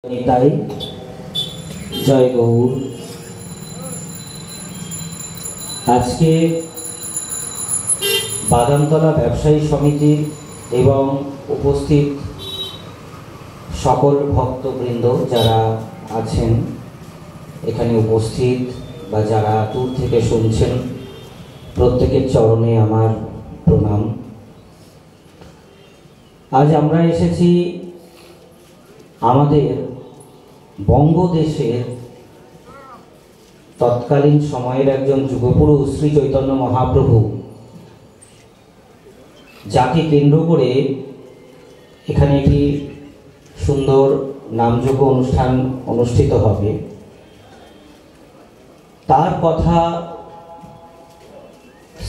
নিতাই জয় গৌর। আজকে বাদামতলা ব্যবসায়ী সমিতির এবং উপস্থিত সকল ভক্তবৃন্দ যারা আছেন এখানে উপস্থিত বা যারা দূর থেকে শুনছেন, প্রত্যেকের চরণে আমার প্রণাম। আজ আমরা এসেছি আমাদের বঙ্গদেশের তৎকালীন সময়ের একজন যুগপুরুষ শ্রী চৈতন্য মহাপ্রভু, যাকে কেন্দ্র করে এখানে একটি সুন্দর নামযজ্ঞ অনুষ্ঠান অনুষ্ঠিত হবে। তার কথা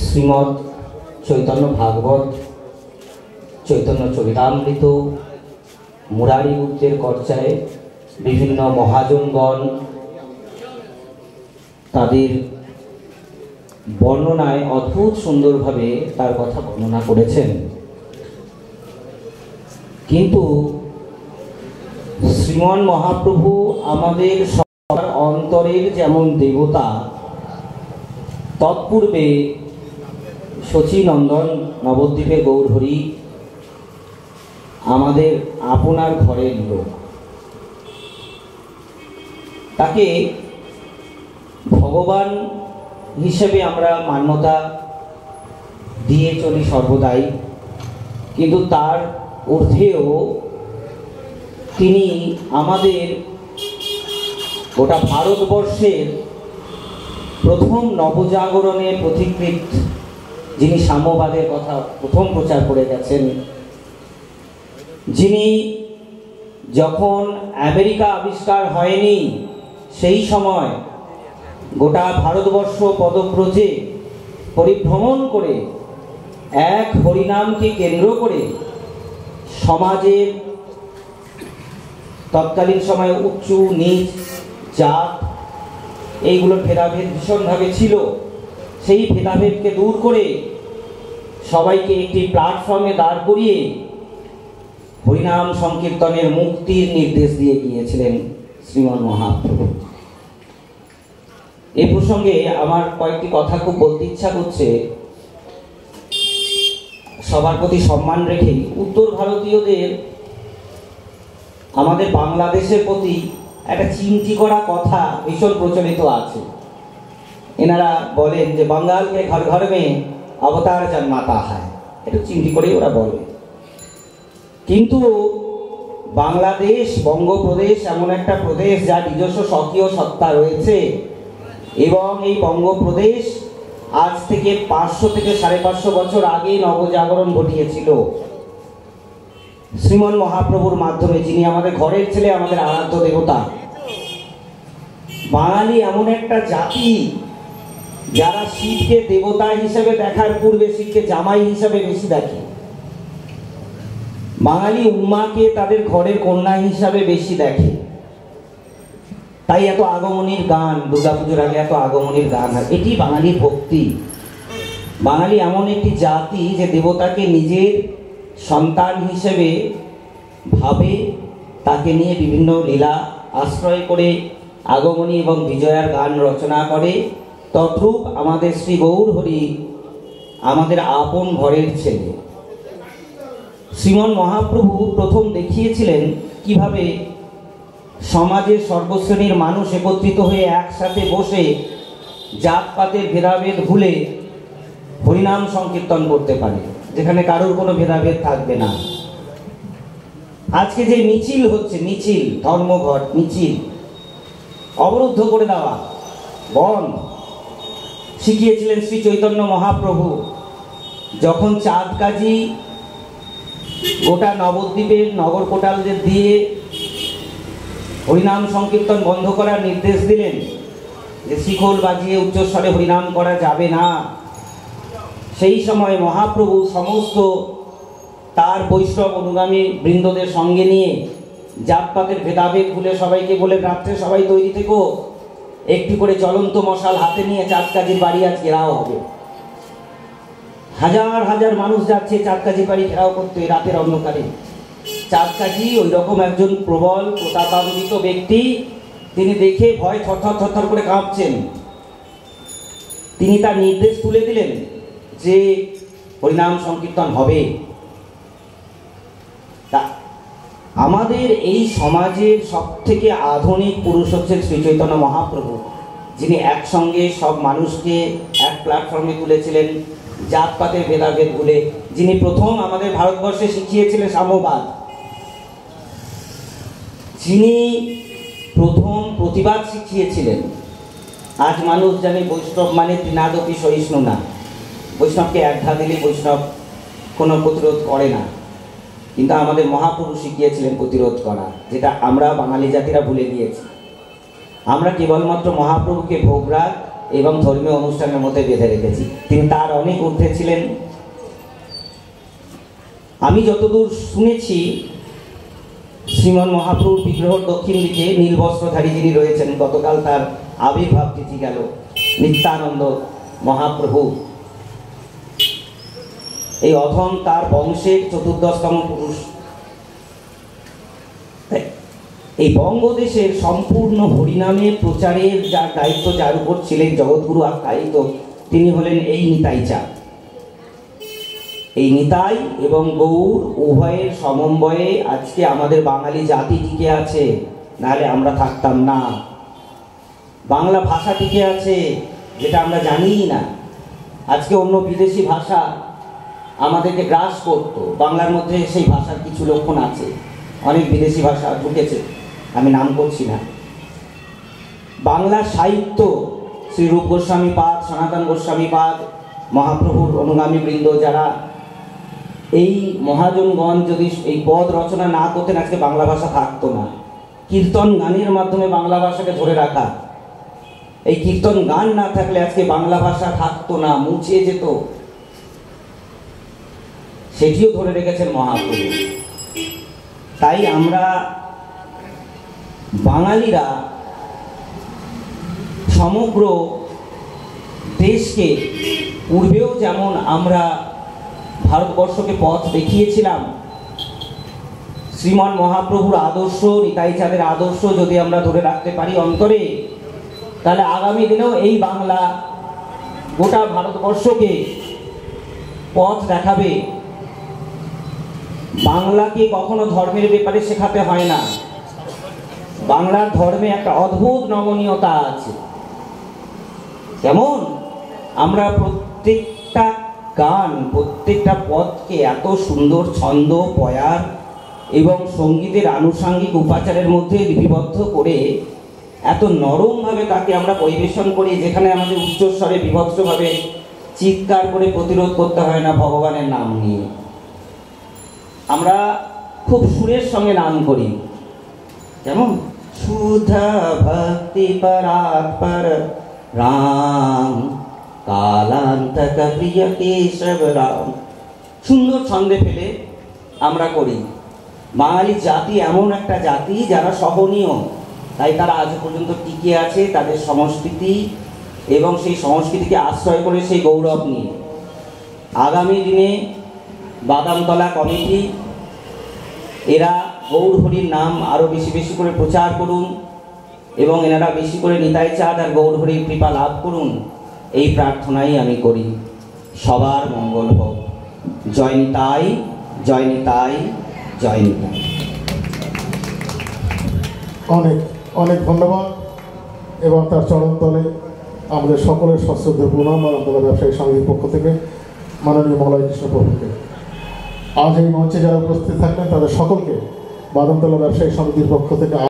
শ্রীমৎ চৈতন্য ভাগবত, চৈতন্য চরিতামৃত, মুরারি গুপ্তের চর্চায় বিভিন্ন মহাজনগণ তাদের বর্ণনায় অদ্ভুত সুন্দরভাবে তার কথা বর্ণনা করেছেন। কিন্তু শ্রীমন মহাপ্রভু আমাদের সবার অন্তরের যেমন দেবতা, তৎপূর্বে শচীনন্দন নবদ্বীপের গৌরহরি আমাদের আপনার ঘরের লোক। তাকে ভগবান হিসেবে আমরা মান্যতা দিয়ে চলি সর্বদাই, কিন্তু তার ঊর্ধ্বেও তিনি আমাদের গোটা ভারতবর্ষের প্রথম নবজাগরণের পথিকৃৎ, যিনি সাম্যবাদের কথা প্রথম প্রচার করে গেছেন, যিনি যখন আমেরিকা আবিষ্কার হয়নি সেই সময় গোটা ভারতবর্ষ পদব্রজে পরিভ্রমণ করে এক হরিনামকে কেন্দ্র করে সমাজের তৎকালীন সময়ে উচ্চ নীচ জাত এইগুলোর ভেদাভেদ ভীষণভাবে ছিল, সেই ভেদাভেদকে দূর করে সবাইকে একটি প্ল্যাটফর্মে দাঁড় করিয়ে হরিনাম সংকীর্তনের মুক্তির নির্দেশ দিয়ে গিয়েছিলেন শ্রীমন মহাপ্রভু। এই প্রসঙ্গে আমার কয়েকটি কথা খুব বলতে ইচ্ছা করছে। সবার প্রতি সম্মান রেখে উত্তর ভারতীয়দের আমাদের বাংলাদেশের প্রতি একটা চিমটি করা কথা ভীষণ প্রচলিত আছে। এনারা বলেন যে বাঙ্গালকে ঘর ঘর মে অবতার জন্মাতা হয়, একটু চিমটি করেই ওরা বলে। কিন্তু বাংলাদেশ, বঙ্গপ্রদেশ এমন একটা প্রদেশ যার নিজস্ব স্বকীয় সত্তা রয়েছে, এবং এই বঙ্গপ্রদেশ আজ থেকে 500 থেকে 550 বছর আগে নবজাগরণ ঘটিয়েছিল শ্রীমন মহাপ্রভুর মাধ্যমে, যিনি আমাদের ঘরের ছেলে, আমাদের আরাধ্য দেবতা। বাঙালি এমন একটা জাতি যারা শিবকে দেবতা হিসেবে দেখার পূর্বে শিবকে জামাই হিসেবে বেশি দেখে। বাঙালি উম্মাকে তাদের ঘরের কন্যা হিসাবে বেশি দেখে। তাই এত আগমনীর গান, দুর্গাপুজোর আগে এত আগমনীর গান হয়। এটি বাঙালির ভক্তি। বাঙালি এমন একটি জাতি যে দেবতাকে নিজের সন্তান হিসেবে ভাবে, তাকে নিয়ে বিভিন্ন লীলা আশ্রয় করে আগমনী এবং বিজয়ার গান রচনা করে। তদ্রূপ আমাদের শ্রী গৌরহরি আমাদের আপন ঘরের ছেলে। শ্রীমন মহাপ্রভু প্রথম দেখিয়েছিলেন কিভাবে সমাজের সর্বশ্রেণীর মানুষ একত্রিত হয়ে একসাথে বসে জাতপাতের ভেদাভেদ ভুলে হরিনাম সংকীর্তন করতে পারে, যেখানে কারোর কোনো ভেদাভেদ থাকবে না। আজকে যে মিছিল হচ্ছে, মিছিল, ধর্মঘট মিছিল অবরুদ্ধ করে দেওয়া, বন্ধ, শিখিয়েছিলেন শ্রী চৈতন্য মহাপ্রভু। যখন চাঁদ কাজী গোটা নবদ্বীপের নগর কোটালদের দিয়ে হরিনাম সংকীর্তন বন্ধ করার নির্দেশ দিলেন, যে শিখল বাজিয়ে উচ্চস্বরে হরিনাম করা যাবে না, সেই সময় মহাপ্রভু সমস্ত তার বৈষ্ণব অনুগামী বৃন্দদের সঙ্গে নিয়ে জাতপাতের ভেদাভেদ ভুলে সবাইকে বলে, রাত্রে সবাই তৈরি থেকো, একটি করে জ্বলন্ত মশাল হাতে নিয়ে চাঁদ কাজীর বাড়ি আজ ঘেরাও হবে। হাজার হাজার মানুষ যাচ্ছে চাঁদ কাজীর বাড়ি ঘেরাও করতে রাতের অন্ধকারে। চাঁদকাঠি ওই রকম একজন প্রবল প্রতাপান্বিত ব্যক্তি, তিনি দেখে ভয় থরথর থরথর করে কাঁপছেন। তিনি তার নির্দেশ তুলে দিলেন যে হরিনাম সংকীর্তন হবে। তা আমাদের এই সমাজের সব থেকে আধুনিক পুরুষ হচ্ছেন শ্রী চৈতন্য মহাপ্রভু, যিনি একসঙ্গে সব মানুষকে এক প্ল্যাটফর্মে তুলেছিলেন, জাতপাতের ভেদাভেদ ভুলে, যিনি প্রথম আমাদের ভারতবর্ষে শিখিয়েছিলেন সাম্যবাদ, যিনি প্রথম প্রতিবাদ শিখিয়েছিলেন। আজ মানুষ জানে বৈষ্ণব মানে তৃণাদপি সহিষ্ণু না, বৈষ্ণবকে এক ঘা দিলে বৈষ্ণব কোনো প্রতিরোধ করে না, কিন্তু আমাদের মহাপ্রভু শিখিয়েছিলেন প্রতিরোধ করা, যেটা আমরা বাঙালি জাতিরা ভুলে গিয়েছি। আমরা কেবলমাত্র মহাপ্রভুকে ভোগরাগ এবং ধর্মীয় অনুষ্ঠানের মধ্যে বেঁধে রেখেছি, তিনি তার অনেক ঊর্ধ্বে ছিলেন। আমি যতদূর শুনেছি, শ্রীমন মহাপ্রভুর বিগ্রহর দক্ষিণ দিকে নীল বস্ত্রধারী যিনি রয়েছেন, গতকাল তার আবির্ভাব তিথি গেল, নিত্যানন্দ মহাপ্রভু, এই অধম তার বংশের 14তম পুরুষ। এই বঙ্গদেশের সম্পূর্ণ হরিনামের প্রচারের যার দায়িত্ব, যার উপর ছিলেন জগৎগুরু আখ্যায়িত, তিনি হলেন এই নিতাই চাঁদ। এই নিতাই এবং গৌর উভয়ের সমন্বয়ে আজকে আমাদের বাঙালি জাতি টিকে আছে, নাহলে আমরা থাকতাম না। বাংলা ভাষা টিকে আছে, যেটা আমরা জানিই না। আজকে অন্য বিদেশি ভাষা আমাদেরকে গ্রাস করতো, বাংলার মধ্যে সেই ভাষার কিছু লক্ষণ আছে, অনেক বিদেশি ভাষা ঢুকেছে, আমি নাম করছি না। বাংলা সাহিত্য, শ্রী রূপ গোস্বামী পাদ, সনাতন গোস্বামী পাদ, মহাপ্রভুর অনুগামী বৃন্দ যারা, এই মহাজনগণ যদি এই পদ রচনা না করতেন, আজকে বাংলা ভাষা থাকতো না। কীর্তন গানের মাধ্যমে বাংলা ভাষাকে ধরে রাখা, এই কীর্তন গান না থাকলে আজকে বাংলা ভাষা থাকতো না, মুছে যেত, সেটিও ধরে রেখেছেন মহাপ্রভু। তাই আমরা বাঙালিরা সমগ্র দেশকে পূর্বেও যেমন আমরা ভারতবর্ষকে পথ দেখিয়েছিলাম, শ্রীমান মহাপ্রভুর আদর্শ, নিতাই চাঁদের আদর্শ যদি আমরা ধরে রাখতে পারি অন্তরে, তাহলে আগামী দিনেও এই বাংলা গোটা ভারতবর্ষকে পথ দেখাবে। বাংলাকে কখনো ধর্মের ব্যাপারে শেখাতে হয় না, বাংলার ধর্মে একটা অদ্ভুত নমনীয়তা আছে। যেমন আমরা প্রত্যেকটা গান, প্রত্যেকটা পদকে এত সুন্দর ছন্দ, পয়ার এবং সঙ্গীতের আনুষঙ্গিক উপাচারের মধ্যে লিপিবদ্ধ করে এত নরমভাবে তাকে আমরা পরিবেশন করি, যেখানে আমাদের উচ্চস্বরে বিভৎসভাবে চিৎকার করে প্রতিরোধ করতে হয় না ভগবানের নাম নিয়ে। আমরা খুব সুরের সঙ্গে নাম করি, যেমন সুধা ভক্তি পরাৎপর রাম কালান্তক প্রিয় কেশব রাম, সুন্দর ছন্দে ফেলে আমরা করি। বাঙালি জাতি এমন একটা জাতি যারা সহনীয়, তাই তারা আজ পর্যন্ত টিকে আছে তাদের সংস্কৃতি এবং সেই সংস্কৃতিকে আশ্রয় করে সেই গৌরব নিয়ে। আগামী দিনে বাদামতলা কমিটি এরা গৌর হরির নাম আরও বেশি বেশি করে প্রচার করুন এবং এনারা বেশি করে নিতাই চাঁদ আর গৌর হরির কৃপা লাভ করুন, এই প্রার্থনাই আমি করি। সবার মঙ্গল হোক। জয় নিতাই, জয় নিতাই, জয় নিতাই। অনেক অনেক ধন্যবাদ এবং তার চরণতলে আমাদের সকলের সশ্রদ্ধেয় প্রণাম বাদামতলা ব্যবসায়ী সমিতির পক্ষ থেকে মাননীয় মলয় কৃষ্ণ প্রভুকে। আজ এই মঞ্চে যারা উপস্থিত থাকবেন তাদের সকলকে বাদামতলা ব্যবসায়ী সমিতির পক্ষ থেকে